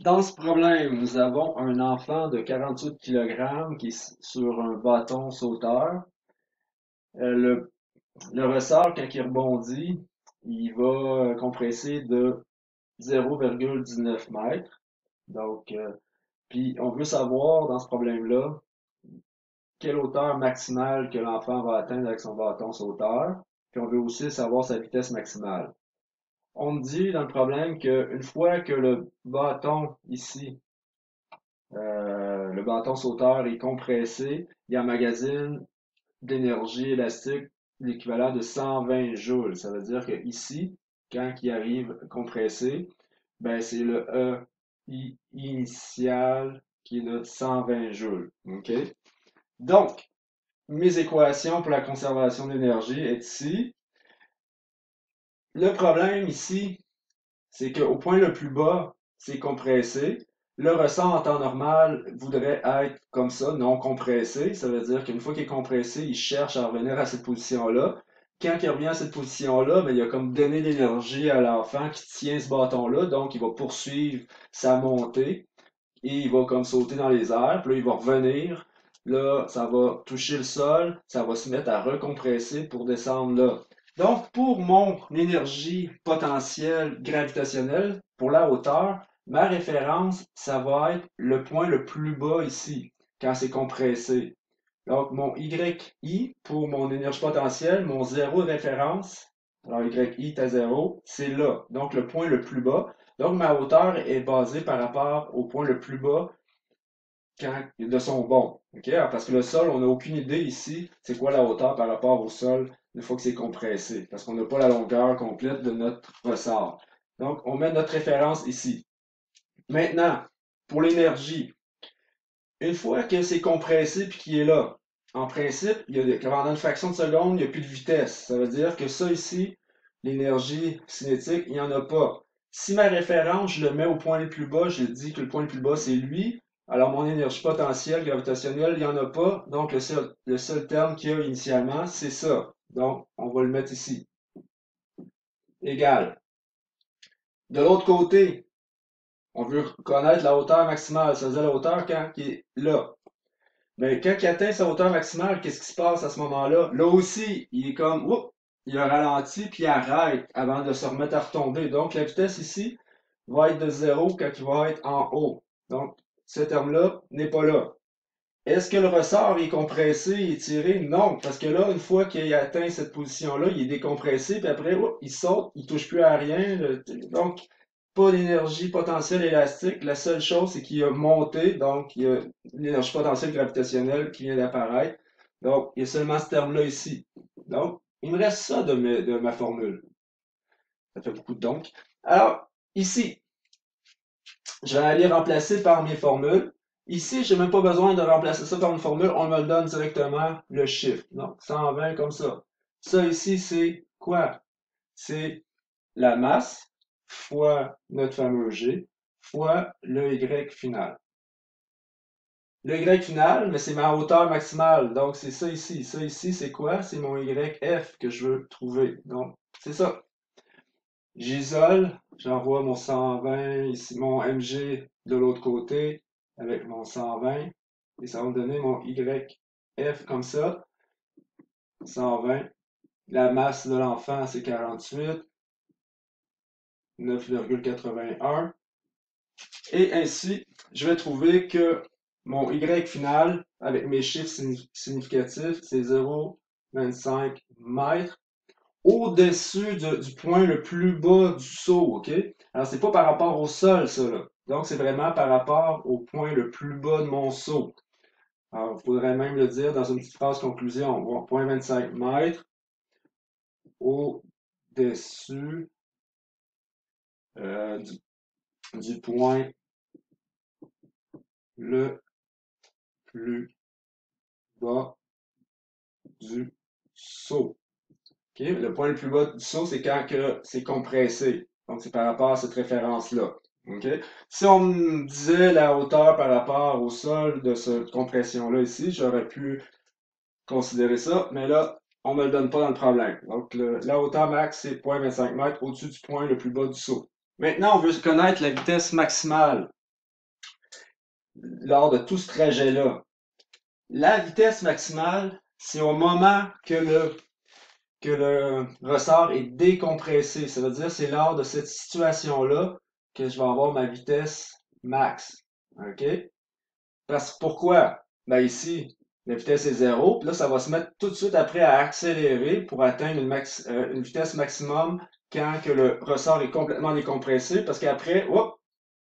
Dans ce problème, nous avons un enfant de 48 kg qui est sur un bâton sauteur. Le, le ressort, quand il rebondit, il va compresser de 0,19 mètres. Donc, puis on veut savoir dans ce problème-là quelle hauteur maximale que l'enfant va atteindre avec son bâton sauteur. Puis on veut aussi savoir sa vitesse maximale. On me dit dans le problème qu'une fois que le bâton ici le bâton sauteur est compressé, il emmagasine d'énergie élastique l'équivalent de 120 joules. Ça veut dire que ici, quand il arrive compressé, ben c'est le E initial qui est de 120 joules. OK? Donc, mes équations pour la conservation d'énergie est ici. Le problème ici, c'est qu'au point le plus bas, c'est compressé. Le ressort en temps normal voudrait être comme ça, non compressé. Ça veut dire qu'une fois qu'il est compressé, il cherche à revenir à cette position-là. Quand il revient à cette position-là, ben, il a comme donné l'énergie à l'enfant qui tient ce bâton-là, donc il va poursuivre sa montée et il va comme sauter dans les airs, puis là, il va revenir. Là, ça va toucher le sol, ça va se mettre à recompresser pour descendre là. Donc, pour mon énergie potentielle gravitationnelle, pour la hauteur, ma référence, ça va être le point le plus bas ici, quand c'est compressé. Donc, mon YI pour mon énergie potentielle, mon zéro de référence, alors YI est à zéro, c'est là. Donc, le point le plus bas. Donc, ma hauteur est basée par rapport au point le plus bas de son bond. OK? Alors, parce que le sol, on n'a aucune idée ici, c'est quoi la hauteur par rapport au sol une fois que c'est compressé. Parce qu'on n'a pas la longueur complète de notre ressort. Donc, on met notre référence ici. Maintenant, pour l'énergie, une fois que c'est compressé puis qu'il est là, en principe, pendant une fraction de seconde, il n'y a plus de vitesse. Ça veut dire que ça ici, l'énergie cinétique, il n'y en a pas. Si ma référence, je le mets au point le plus bas, je dis que le point le plus bas, c'est lui. Alors mon énergie potentielle gravitationnelle, il n'y en a pas. Donc le seul terme qu'il y a initialement, c'est ça. Donc, on va le mettre ici. Égal. De l'autre côté, on veut connaître la hauteur maximale. Ça veut dire la hauteur quand il est là. Mais quand il atteint sa hauteur maximale, qu'est-ce qui se passe à ce moment-là? Là aussi, il est comme, oups, il a ralenti puis il arrête avant de se remettre à retomber. Donc, la vitesse ici va être de zéro quand il va être en haut. Donc, ce terme-là n'est pas là. Est-ce que le ressort est compressé et tiré? Non, parce que là, une fois qu'il a atteint cette position-là, il est décompressé, puis après, oups, il saute, il touche plus à rien. Donc, pas d'énergie potentielle élastique. La seule chose, c'est qu'il a monté, donc il y a l'énergie potentielle gravitationnelle qui vient d'apparaître. Donc, il y a seulement ce terme-là ici. Donc, il me reste ça de ma formule. Ça fait beaucoup de donc. Alors, ici, je vais aller remplacer par mes formules. Ici, je n'ai même pas besoin de remplacer ça par une formule, on me donne directement le chiffre. Donc, 120 comme ça. Ça ici, c'est quoi? C'est la masse fois notre fameux G fois le Y final. Le Y final, mais c'est ma hauteur maximale. Donc, c'est ça ici. Ça ici, c'est quoi? C'est mon YF que je veux trouver. Donc, c'est ça. J'isole, j'envoie mon 120, ici mon MG de l'autre côté avec mon 120 et ça va me donner mon YF comme ça, 120. La masse de l'enfant, c'est 48, 9,81. Et ainsi, je vais trouver que mon Y final, avec mes chiffres significatifs, c'est 0,25 mètres au-dessus du point le plus bas du saut, OK? Alors, c'est pas par rapport au sol, ça, là. Donc, c'est vraiment par rapport au point le plus bas de mon saut. Alors, il faudrait même le dire dans une petite phrase conclusion. Bon, 0,25 mètres au-dessus du point le plus bas du saut. OK? Le point le plus bas du saut, c'est quand que c'est compressé. Donc, c'est par rapport à cette référence-là. OK? Si on me disait la hauteur par rapport au sol de cette compression-là ici, j'aurais pu considérer ça, mais là, on me le donne pas dans le problème. Donc, la hauteur max, c'est 0,25 mètres au-dessus du point le plus bas du saut. Maintenant, on veut connaître la vitesse maximale. lors de tout ce trajet-là. La vitesse maximale, c'est au moment que le ressort est décompressé. Ça veut dire c'est lors de cette situation-là que je vais avoir ma vitesse max. OK? Pourquoi? Ben ici, la vitesse est zéro, puis là, ça va se mettre tout de suite après à accélérer pour atteindre une vitesse maximum quand que le ressort est complètement décompressé, parce qu'après, hop,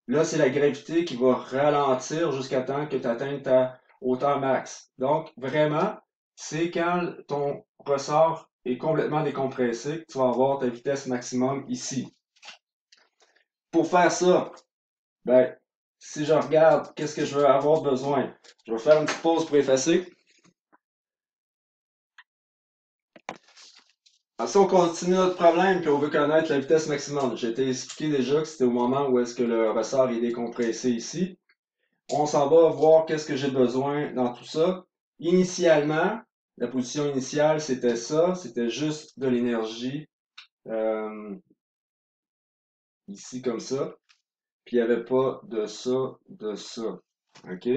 là, c'est la gravité qui va ralentir jusqu'à temps que tu atteignes ta hauteur max. Donc, vraiment, c'est quand ton ressort est complètement décompressé que tu vas avoir ta vitesse maximum ici. Pour faire ça, ben, si je regarde, qu'est-ce que je vais avoir besoin? Je vais faire une petite pause pour effacer. Alors, si on continue notre problème puis on veut connaître la vitesse maximum, j'ai été expliqué déjà que c'était au moment où est-ce que le ressort est décompressé ici. On s'en va voir qu'est-ce que j'ai besoin dans tout ça. Initialement, la position initiale, c'était ça, c'était juste de l'énergie ici comme ça. Puis il n'y avait pas de ça, de ça. OK?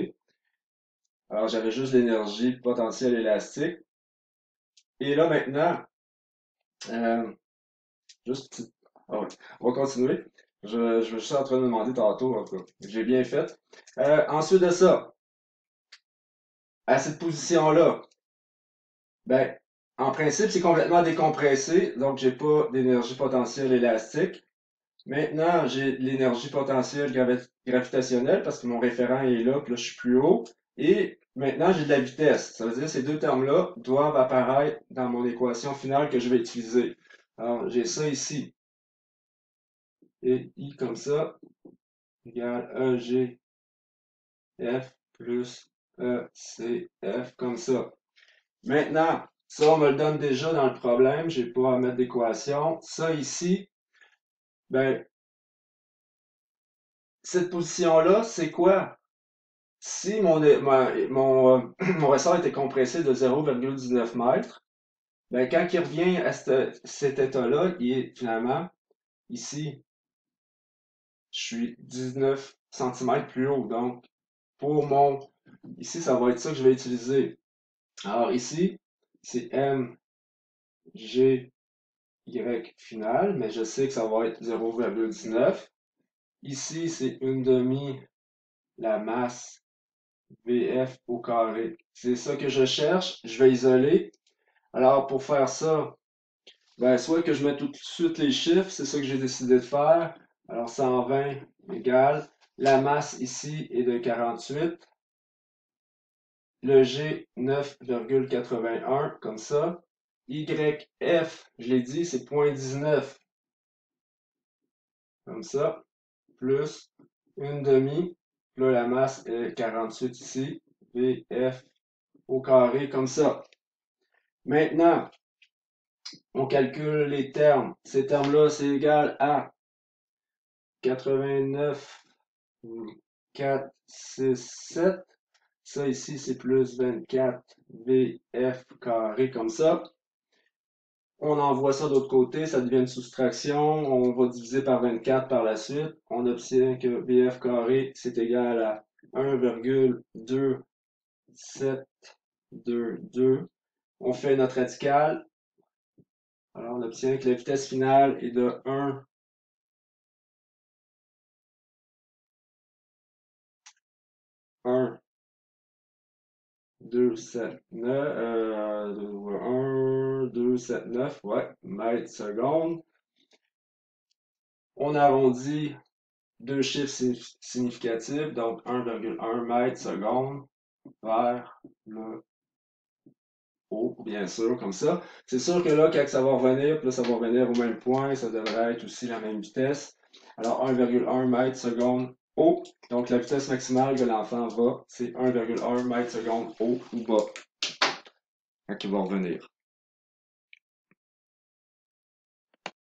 Alors j'avais juste l'énergie potentielle élastique. Et là maintenant, euh, juste petite- ah ouais. On va continuer. Je suis en train de me demander tantôt, en tout cas. J'ai bien fait. Ensuite de ça, à cette position-là, ben, en principe, c'est complètement décompressé, donc j'ai pas d'énergie potentielle élastique. Maintenant, j'ai l'énergie potentielle gravitationnelle parce que mon référent est là, puis là, je suis plus haut. Et maintenant, j'ai de la vitesse. Ça veut dire que ces deux termes-là doivent apparaître dans mon équation finale que je vais utiliser. Alors, j'ai ça ici. Et I comme ça égale EGF plus ECF comme ça. Maintenant, ça, on me le donne déjà dans le problème. J'ai pas à mettre d'équation. Ça ici, ben, cette position-là, c'est quoi? Si mon ressort était compressé de 0,19 mètres, ben, quand il revient à cet état-là, il est finalement ici, je suis 19 cm plus haut. Donc, pour ici, ça va être ça que je vais utiliser. Alors ici, c'est MG Y final, mais je sais que ça va être 0,19. Ici, c'est une demi la masse VF au carré. C'est ça que je cherche. Je vais isoler. Alors, pour faire ça, ben, soit que je mette tout de suite les chiffres, c'est ça que j'ai décidé de faire. Alors, 120 égale. La masse ici est de 48. Le G, 9,81, comme ça. YF, je l'ai dit, c'est 0,19. Comme ça, plus une demi. Là, la masse est 48 ici. VF au carré, comme ça. Maintenant, on calcule les termes. Ces termes-là, c'est égal à 89, 4, 6, 7. Ça ici, c'est plus 24 VF carré, comme ça. On envoie ça de l'autre côté, ça devient une soustraction. On va diviser par 24 par la suite. On obtient que VF carré, c'est égal à 1,2722. On fait notre radicale. Alors, on obtient que la vitesse finale est de 1, 1, 2, 7, 9, 1, 2, 7, 9, ouais, mètres secondes. On arrondit deux chiffres significatifs, donc 1,1 mètre seconde vers le haut, bien sûr, comme ça. C'est sûr que là, quand ça va revenir, puis là, ça va revenir au même point, ça devrait être aussi la même vitesse. Alors, 1,1 mètre seconde haut. Donc, la vitesse maximale que l'enfant va, c'est 1,1 mètre seconde haut ou bas quand il va revenir.